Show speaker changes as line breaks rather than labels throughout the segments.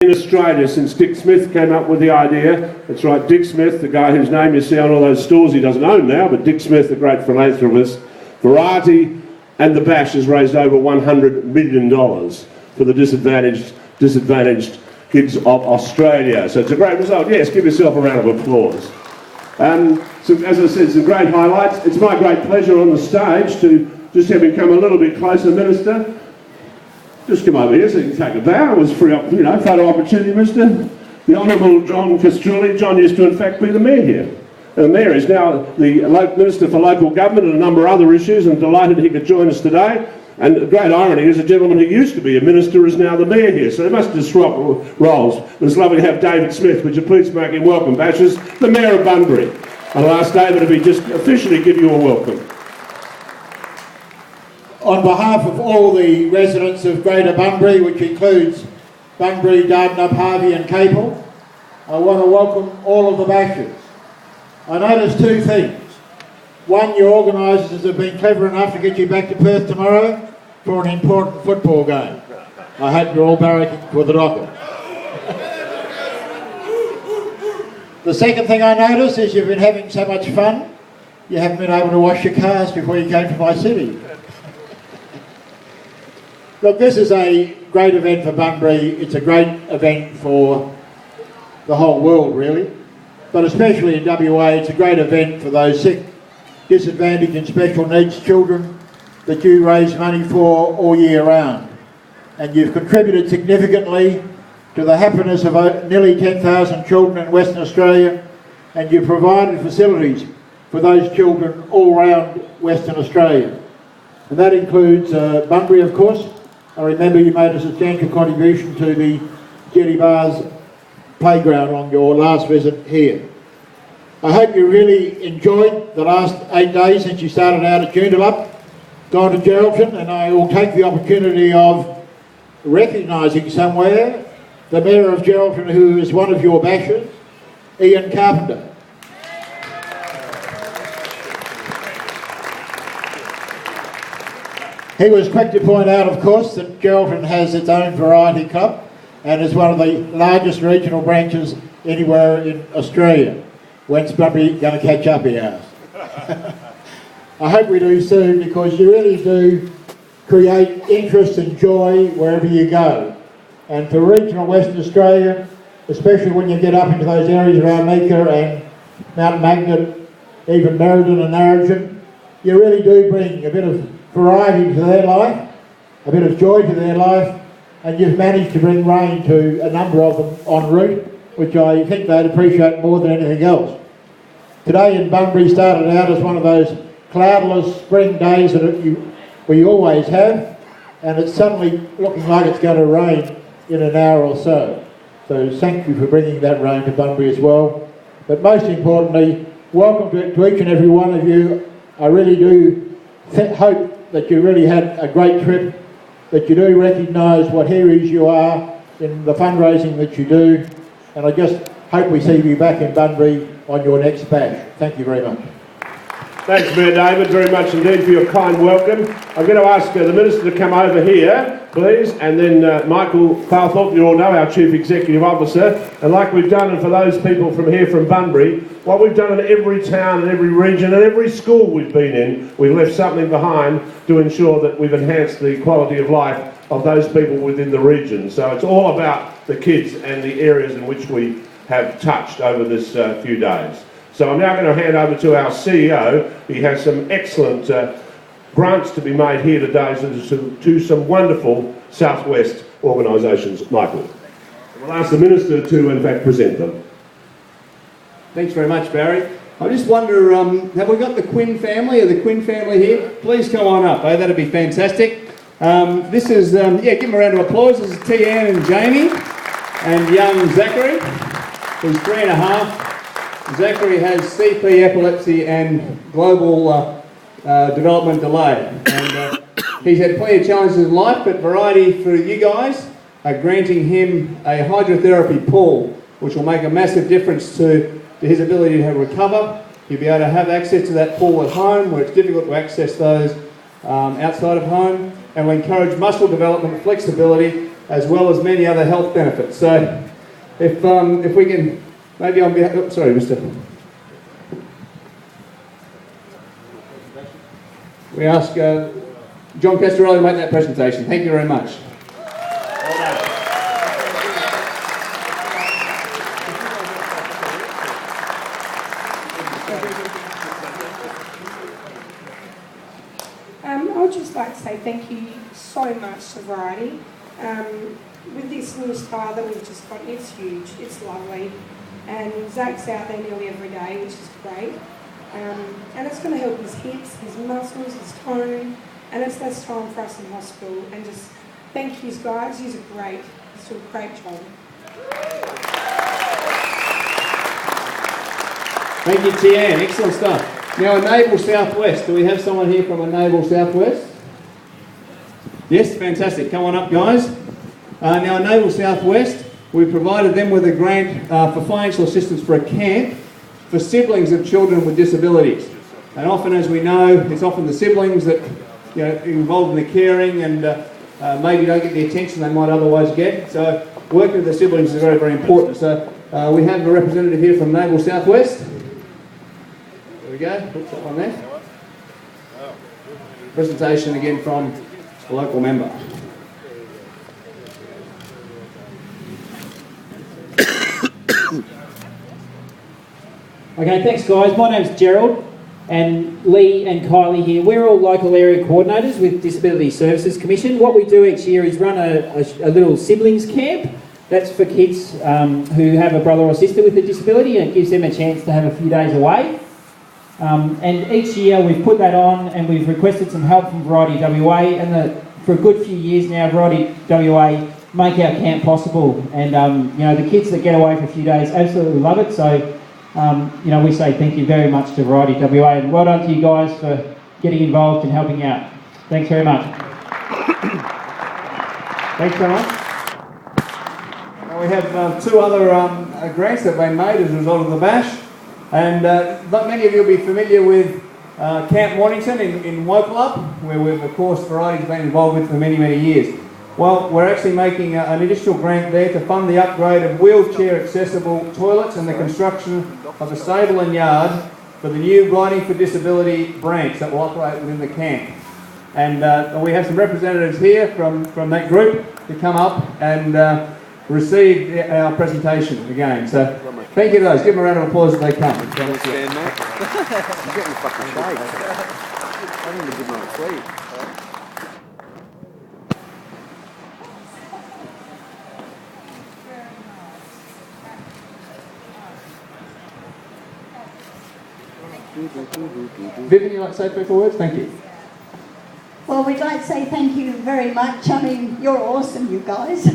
in Australia since Dick Smith came up with the idea. That's right, Dick Smith, the guy whose name you see on all those stores he doesn't own now, but Dick Smith, the great philanthropist. Variety and the Bash has raised over $100 million for the disadvantaged kids of Australia. So it's a great result. Yes, give yourself a round of applause. So as I said, some great highlights. It's my great pleasure on the stage to just have him come a little bit closer, Minister. Just come over here so you can take a bow. It was free, photo opportunity, Mister. The Honourable John Castrulli. John used to, in fact, be the Mayor here. And the Mayor is now the Minister for Local Government and a number of other issues, and delighted he could join us today. And the great irony is a gentleman who used to be a Minister is now the Mayor here, so they must just swap roles. It's lovely to have David Smith. Would you please make him welcome, Bashers, the Mayor of Bunbury. I'll ask David to just officially give you a welcome.
On behalf of all the residents of Greater Bunbury, which includes Bunbury, Dardanup, Harvey and Capel, I want to welcome all of the Bashers. I noticed two things. One, your organisers have been clever enough to get you back to Perth tomorrow for an important football game. I hope you're all barracking for the Dockers. The second thing I noticed is you've been having so much fun, you haven't been able to wash your cars before you came to my city. Look, this is a great event for Bunbury. It's a great event for the whole world, really. But especially in WA, it's a great event for those sick, disadvantaged and special needs children that you raise money for all year round. And you've contributed significantly to the happiness of nearly 10,000 children in Western Australia, and you've provided facilities for those children all around Western Australia. And that includes Bunbury, of course. I remember you made a substantial contribution to the Jetty Bars playground on your last visit here. I hope you really enjoyed the last 8 days since you started out at Joondalup, gone to Geraldton, and I will take the opportunity of recognising somewhere the Mayor of Geraldton, who is one of your Bashers, Ian Carpenter. He was quick to point out, of course, that Geraldton has its own variety club and is one of the largest regional branches anywhere in Australia. When's Bunbury going to catch up, he asked. I hope we do soon, because you really do create interest and joy wherever you go. And for regional Western Australia, especially when you get up into those areas around Meeker and Mount Magnet, even Merredin and Narrogin, you really do bring a bit of variety to their life, a bit of joy to their life, and you've managed to bring rain to a number of them en route, which I think they'd appreciate more than anything else. Today in Bunbury started out as one of those cloudless spring days that we always have, and it's suddenly looking like it's going to rain in an hour or so. So thank you for bringing that rain to Bunbury as well. But most importantly, welcome to each and every one of you. I really do hope that you really had a great trip, that you do recognise what heroes you are in the fundraising that you do, and I just hope we see you back in Bunbury on your next bash. Thank you very much.
Thanks, Mayor David, very much indeed for your kind welcome. I'm going to ask the Minister to come over here, please, and then Michael Falthorpe, you all know, our Chief Executive Officer. And like we've done, and for those people from here from Bunbury, what we've done in every town and every region and every school we've been in, we've left something behind to ensure that we've enhanced the quality of life of those people within the region. So it's all about the kids and the areas in which we have touched over this few days. So I'm now going to hand over to our CEO. He has some excellent grants to be made here today to some wonderful Southwest organisations. Michael. We'll ask the Minister to, in fact, present them.
Thanks very much, Barry. I just wonder, have we got the Quinn family? Are the Quinn family here? Please come on up, that'd be fantastic. This is, give them a round of applause. This is Tian and Jamie and young Zachary, who's 3.5. Zachary has CP, epilepsy and global development delay. And he's had plenty of challenges in life, but Variety for you guys are granting him a hydrotherapy pool, which will make a massive difference to his ability to recover. He'll be able to have access to that pool at home, where it's difficult to access those outside of home, and will encourage muscle development, flexibility, as well as many other health benefits. So if we can, maybe on behalf, oh, sorry, Mr. We ask John Castorelli to make that presentation. Thank you very much.
I'd just like to say thank you so much to Variety. With this new style that we've just got, it's huge, it's lovely, and Zach's out there nearly every day, which is great. And it's going to help his hips, his muscles, his tone, and it's less time for us in hospital. And just thank you guys, you're great. You do a great job.
Thank you, Tian. Excellent stuff. Now, Enable Southwest. Do we have someone here from Enable Southwest? Yes, fantastic. Come on up, guys. Now, Enable Southwest, we provided them with a grant for financial assistance for a camp for siblings of children with disabilities. And often, as we know, it's often the siblings that are involved in the caring and maybe don't get the attention they might otherwise get. So working with the siblings is very, very important. So we have a representative here from Enable Southwest. There we go. Put that one there. Presentation again from a local member.
Okay, thanks guys. My name's Gerald, and Lee and Kylie here. We're all local area coordinators with Disability Services Commission. What we do each year is run a little siblings camp. That's for kids who have a brother or sister with a disability, and it gives them a chance to have a few days away. And each year we've put that on, and we've requested some help from Variety WA, and for a good few years now, Variety WA make our camp possible. And the kids that get away for a few days absolutely love it. So we say thank you very much to Variety WA, and well done to you guys for getting involved and helping out. Thanks very much.
Thanks very much. Now we have two other grants that have been made as a result of the bash, and many of you will be familiar with Camp Mornington in Wokelup, where we've, of course, Variety's been involved with for many, many years. Well, we're actually making an additional grant there to fund the upgrade of wheelchair-accessible toilets and the construction of a stable and yard for the new Writing for Disability branch that will operate within the camp. And we have some representatives here from that group to come up and receive our presentation again. So thank you to those. Give them a round of applause as they come.
You're getting fucking shake. I need a good night's sleep.
Vivian, you like to say 3 or 4 words? Thank you.
Well, we'd like to say thank you very much. I mean, you're awesome, you guys.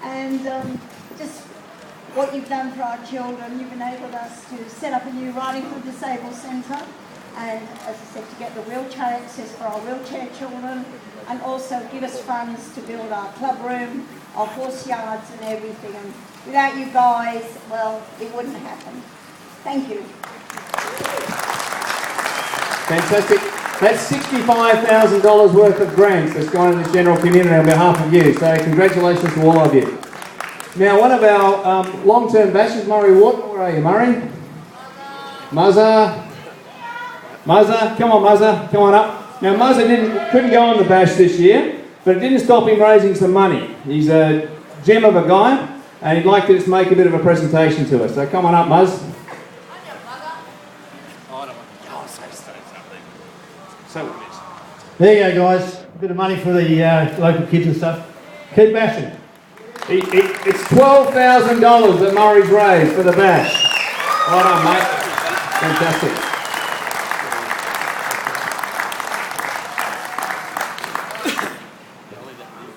And just what you've done for our children, you've enabled us to set up a new Writing for Disabled centre, and as I said, to get the wheelchair access for our wheelchair children, and also give us funds to build our club room, our horse yards and everything. And without you guys, well, it wouldn't happen. Thank you.
Fantastic. That's $65,000 worth of grants that's gone in the general community on behalf of you. So congratulations to all of you. Now, one of our long-term bashers, Murray Wharton. Where are you, Murray? Muzza. Muzza. Come on, Muzza. Come on up. Now, Muzza couldn't go on the bash this year, but it didn't stop him raising some money. He's a gem of a guy, and he'd like to just make a bit of a presentation to us. So come on up, Muzz.
There you go, guys. A bit of money for the local kids and stuff. Keep bashing.
It's $12,000 that Murray's raised for the bash. Well done, mate. Fantastic.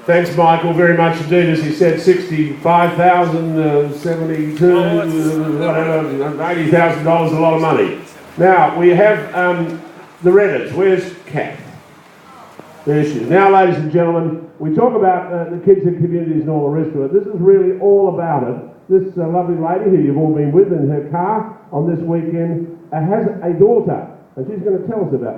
Thanks, Michael, very much indeed. As he said, 65,000, 72, whatever, $80,000, a lot of money. Now, we have the Reddits. Where's Kat? There she is. Now, ladies and gentlemen, we talk about the kids and communities and all the rest of it. This is really all about it. This lovely lady who you've all been with in her car on this weekend has a daughter, and she's going to tell us about it.